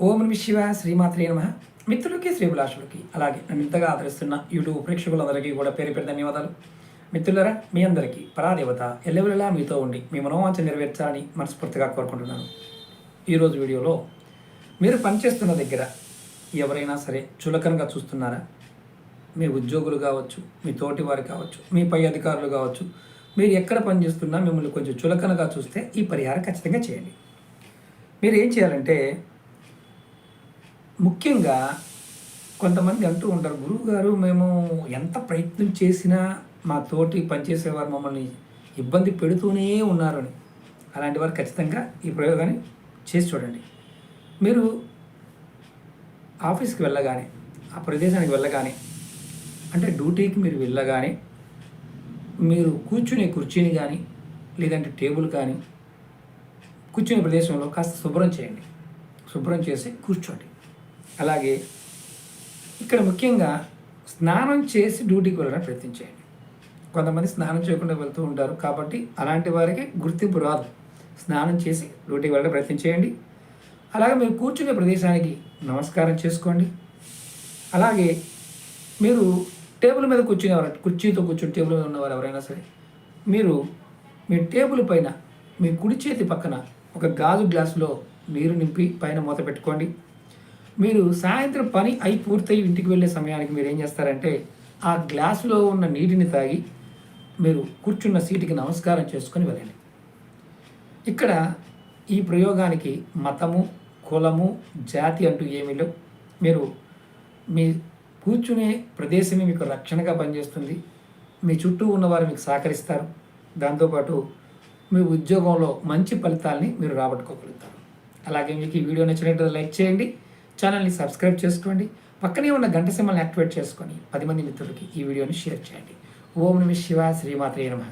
ఓం నమ శివ శ్రీమాత్రే నమ. మిత్రులకి శ్రీభిలాషులకి అలాగే నన్ను ఇంతగా ఆదరిస్తున్న యూట్యూబ్ ప్రేక్షకులందరికీ కూడా పేరు పేరు ధన్యవాదాలు. మిత్రులరా, మీ అందరికీ పరాదేవత ఎల్లవెల్లలా మీతో ఉండి మీ మనోవాంఛ నెరవేర్చాలని మనస్ఫూర్తిగా కోరుకుంటున్నాను. ఈరోజు వీడియోలో మీరు పనిచేస్తున్న దగ్గర ఎవరైనా సరే చులకనగా చూస్తున్నారా? మీ ఉద్యోగులు కావచ్చు, మీ తోటి వారు కావచ్చు, మీ పై అధికారులు కావచ్చు, మీరు ఎక్కడ పనిచేస్తున్నా మిమ్మల్ని కొంచెం చులకనగా చూస్తే ఈ పరిహారం ఖచ్చితంగా చేయండి. మీరు ఏం చేయాలంటే, ముఖ్యంగా కొంతమంది అంటూ ఉంటారు, గురువుగారు మేము ఎంత ప్రయత్నం చేసినా మా తోటి పనిచేసేవారు మమ్మల్ని ఇబ్బంది పెడుతూనే ఉన్నారు అని. అలాంటి వారు ఖచ్చితంగా ఈ ప్రయోగాన్ని చేసి చూడండి. మీరు ఆఫీస్కి వెళ్ళగానే, ఆ ప్రదేశానికి వెళ్ళగానే, అంటే డ్యూటీకి మీరు వెళ్ళగానే మీరు కూర్చునే కుర్చీని కానీ లేదంటే టేబుల్ కానీ కూర్చునే ప్రదేశంలో కాస్త శుభ్రం చేయండి. శుభ్రం చేసి కూర్చోండి. అలాగే ఇక్కడ ముఖ్యంగా స్నానం చేసి డ్యూటీకి వెళ్ళడానికి ప్రయత్నించేయండి. కొంతమంది స్నానం చేయకుండా వెళ్తూ ఉంటారు, కాబట్టి అలాంటి వారికి గుర్తింపు రాదు. స్నానం చేసి డ్యూటీకి వెళ్ళడం ప్రయత్నం చేయండి. అలాగే మీరు కూర్చునే ప్రదేశానికి నమస్కారం చేసుకోండి. అలాగే మీరు టేబుల్ మీద కూర్చునేవారు, కుర్చీతో కూర్చుని టేబుల్ మీద ఉన్నవారు ఎవరైనా సరే, మీరు మీ టేబుల్ పైన మీ కుడి చేతి పక్కన ఒక గాజు గ్లాసులో నీరు నింపి పైన మూత పెట్టుకోండి. మీరు సాయంత్రం పని అయి పూర్తయి ఇంటికి వెళ్ళే సమయానికి మీరు ఏం చేస్తారంటే, ఆ గ్లాసులో ఉన్న నీటిని తాగి మీరు కూర్చున్న సీటుకి నమస్కారం చేసుకొని వెళ్ళండి. ఇక్కడ ఈ ప్రయోగానికి మతము, కులము, జాతి అంటూ ఏమీ లేవు. మీరు మీ కూర్చునే ప్రదేశమే మీకు రక్షణగా పనిచేస్తుంది. మీ చుట్టూ ఉన్నవారు మీకు సహకరిస్తారు. దాంతోపాటు మీ ఉద్యోగంలో మంచి ఫలితాలని మీరు రాబట్టుకోగలుగుతారు. అలాగే మీకు ఈ వీడియో నచ్చినట్లయితే లైక్ చేయండి, ఛానల్ని సబ్స్క్రైబ్ చేసుకోండి, పక్కనే ఉన్న గంట సింబల్ని యాక్టివేట్ చేసుకొని 10 మంది మిత్రులకి ఈ వీడియోని షేర్ చేయండి. ఓం నమః శివాయ శ్రీమాత్రే నమః.